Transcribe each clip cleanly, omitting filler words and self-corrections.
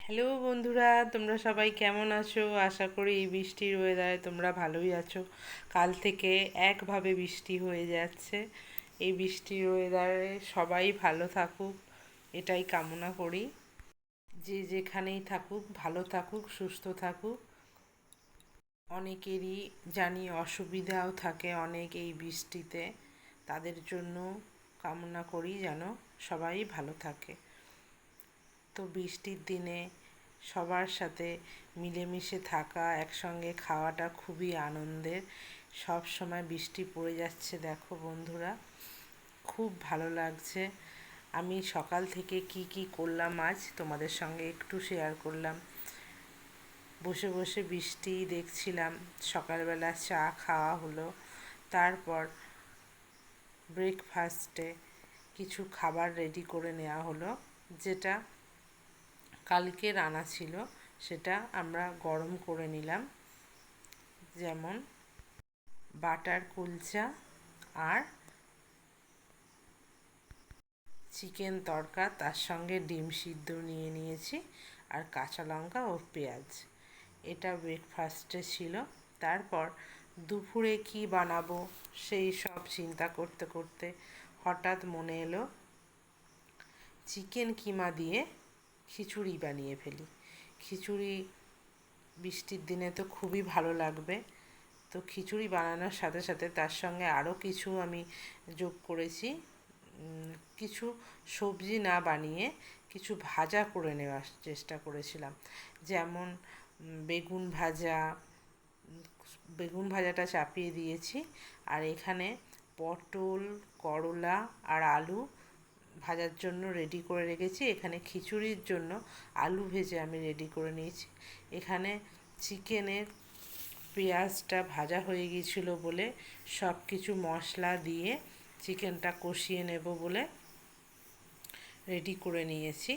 Hello বন্ধুরা, তোমরা সবাই কেমন আছো? আশা করি এই বৃষ্টির ওয়েদারে তোমরা ভালোই আছো। কাল থেকে একভাবে বৃষ্টি হয়ে যাচ্ছে। এই বৃষ্টির ওয়েদারে সবাই ভালো থাকুক, এটাই কামনা করি। যে যেখানেই থাকুক ভালো থাকুক, সুস্থ থাকুক। অনেকেরই জানি অসুবিধাও থাকে অনেক এই বৃষ্টিতে, তাদের জন্য কামনা করি যেন সবাই ভালো থাকে। তো বৃষ্টির দিনে সবার সাথে মিলেমিশে থাকা, একসঙ্গে খাওয়াটা খুবই আনন্দের। সব সময় বৃষ্টি পড়ে যাচ্ছে, দেখো বন্ধুরা, খুব ভালো লাগছে। আমি সকাল থেকে কি কি করলাম আজ তোমাদের সঙ্গে একটু শেয়ার করলাম। বসে বসে বৃষ্টি দেখছিলাম, সকালবেলা চা খাওয়া হলো। তারপর ব্রেকফাস্টে কিছু খাবার রেডি করে নেওয়া হলো, যেটা কালকে রান্না ছিল সেটা আমরা গরম করে নিলাম। যেমন বাটার কুলচা আর চিকেন তড়কা, তার সঙ্গে ডিম সিদ্ধ নিয়ে নিয়েছি আর কাঁচা লঙ্কা ও পেঁয়াজ। এটা ব্রেকফাস্টে ছিল। তারপর দুপুরে কি বানাবো সেই সব চিন্তা করতে করতে হঠাৎ মনে এলো চিকেন কিমা দিয়ে খিচুড়ি বানিয়ে ফেলি। খিচুড়ি বৃষ্টির দিনে তো খুবই ভালো লাগবে। তো খিচুড়ি বানানোর সাথে সাথে তার সঙ্গে আরও কিছু আমি যোগ করেছি। কিছু সবজি না বানিয়ে কিছু ভাজা করে নেওয়ার চেষ্টা করেছিলাম। যেমন বেগুন ভাজা, বেগুন ভাজাটা চাপিয়ে দিয়েছি। আর এখানে পটল, করলা আর আলু ভাজার জন্য রেডি করে রেখেছি। এখানে খিচুড়ির জন্য আলু ভেজে আমি রেডি করে নিয়েছি। এখানে চিকেনের পেঁয়াজটা ভাজা হয়ে গিয়েছিল বলে সব কিছু মশলা দিয়ে চিকেনটা কষিয়ে নেব বলে রেডি করে নিয়েছি।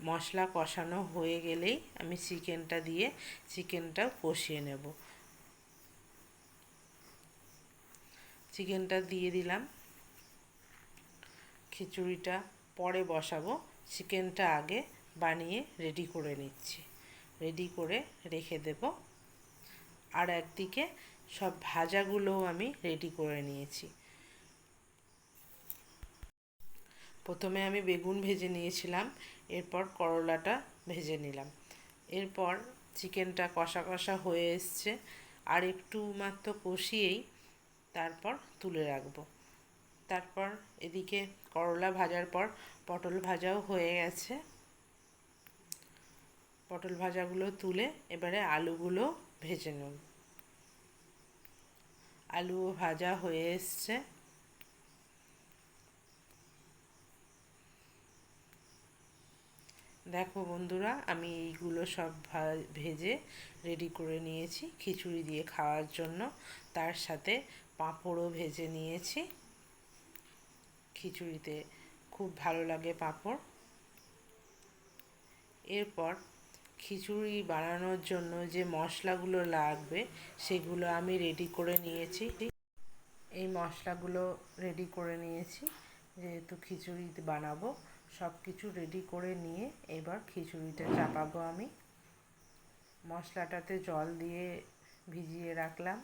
মশলা কষানো হয়ে গেলেই আমি চিকেনটা দিয়ে চিকেনটা কষিয়ে নেব। চিকেনটা দিয়ে দিলাম, খিচুড়িটা পরে বসাবো। চিকেনটা আগে বানিয়ে রেডি করে নিচ্ছি, রেডি করে রেখে দেব। আর একদিকে সব ভাজাগুলোও আমি রেডি করে নিয়েছি। প্রথমে আমি বেগুন ভেজে নিয়েছিলাম, এরপর করলাটা ভেজে নিলাম। এরপর চিকেনটা কষা কষা হয়ে এসছে, আর একটু মাত্র কষিয়েই তারপর তুলে রাখবো। তারপর এদিকে করলা ভাজার পর পটল ভাজাও হয়ে গেছে। পটল ভাজাগুলো তুলে এবারে আলুগুলো ভেজে নেব। আলুও ভাজা হয়ে এসছে। দেখো বন্ধুরা, আমি এইগুলো সব ভেজে রেডি করে নিয়েছি খিচুড়ি দিয়ে খাওয়ার জন্য। তার সাথে পাঁপড়ও ভেজে নিয়েছি। খিচুড়িতে খুব ভালো লাগে পাঁপড়। এরপর খিচুড়ি বানানোর জন্য যে মশলাগুলো লাগবে সেগুলো আমি রেডি করে নিয়েছি। এই মশলাগুলো রেডি করে নিয়েছি, যেহেতু খিচুড়ি বানাবো। সব কিছু রেডি করে নিয়ে এবার খিচুড়িটা চাপাবো আমি। মশলাটাতে জল দিয়ে ভিজিয়ে রাখলাম।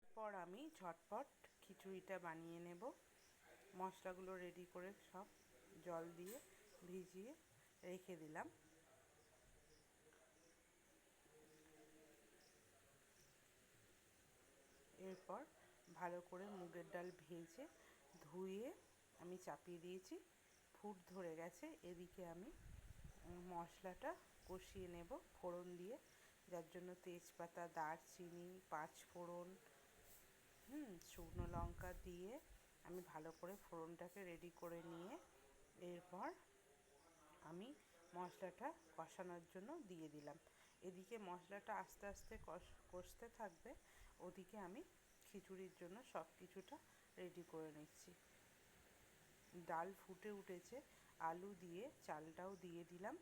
এরপর আমি ঝটপট খিচুড়িটা বানিয়ে নেব। মশলাগুলো রেডি করে সব জল দিয়ে ভিজিয়ে রেখে দিলাম। এরপর ভালো করে মুগের ডাল ভেজে ধুয়ে আমি চাপিয়ে দিয়েছি। ফুট ধরে গেছে। এদিকে আমি মশলাটা কষিয়ে নেব ফোড়ন দিয়ে, যার জন্য তেজপাতা, দারচিনি, পাঁচফোড়ন, শুকনো লঙ্কা দিয়ে আমি ভালো করে ফোড়নটাকে রেডি করে নিয়ে এরপর আমি মশলাটা কষানোর জন্য দিয়ে দিলাম। এদিকে মশলাটা আস্তে আস্তে কষতে থাকবে, ওদিকে আমি খিচুড়ির জন্য সব কিছুটা রেডি করে নিচ্ছি। ডাল ফুটে উঠেছে, আলু দিয়ে চালটাও দিয়ে দিলাম।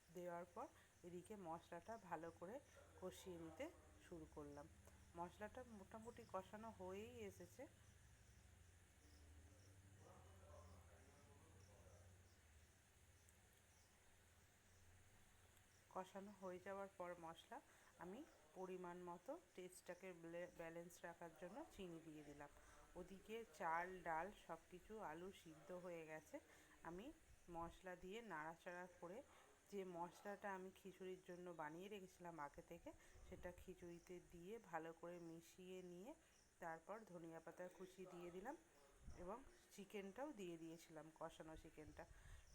দেওয়ার পর এদিকে মশলাটা ভালো করে কষিয়ে নিতে শুরু করলাম। মশলাটা মোটামুটি কষানো হয়েই এসেছে। কষানো হয়ে যাওয়ার পর মশলা আমি পরিমাণ মতো টেস্টটাকে ব্যালেন্স রাখার জন্য চিনি দিয়ে দিলাম। ওদিকে চাল ডাল সব কিছু আলু সিদ্ধ হয়ে গেছে। আমি মশলা দিয়ে নাড়াচাড়া করে যে মশলাটা আমি খিচুড়ির জন্য বানিয়ে রেখেছিলাম আগে থেকে, সেটা খিচুড়িতে দিয়ে ভালো করে মিশিয়ে নিয়ে তারপর ধনিয়া পাতা কুচি দিয়ে দিলাম এবং চিকেনটাও দিয়ে দিয়েছিলাম, কষানো চিকেনটা।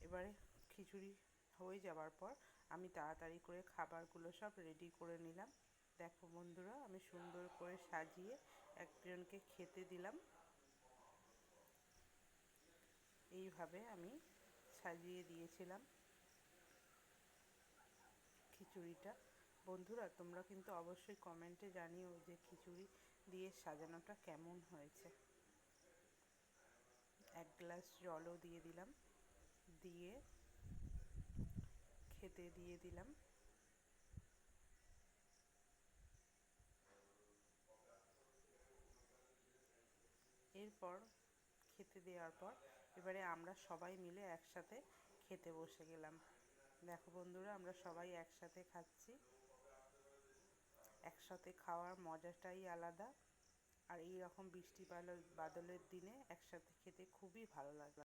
এবারে খিচুড়ি হয়ে যাওয়ার পর আমি তাড়াতাড়ি করে খাবারগুলো সব রেডি করে নিলাম। দেখো বন্ধুরা, আমি সুন্দর করে সাজিয়ে একজনকে খেতে দিলাম। এইভাবে আমি সাজিয়ে দিয়েছিলাম খিচুড়িটা। বন্ধুরা, তোমরা কিন্তু অবশ্যই কমেন্টে জানিও যে খিচুড়ি দিয়ে সাজানোটা কেমন হয়েছে। এক গ্লাস জলও দিয়ে দিলাম, দিয়ে খেতে দিয়ে দিলাম। এরপর খেতে দেওয়ার পর এবারে আমরা সবাই মিলে একসাথে খেতে বসে গেলাম। দেখো বন্ধুরা, আমরা সবাই একসাথে খাচ্ছি। একসাথে খাওয়ার মজাটাই আলাদা। আর এই রকম বৃষ্টি বাদলের দিনে একসাথে খেতে খুবই ভালো লাগে।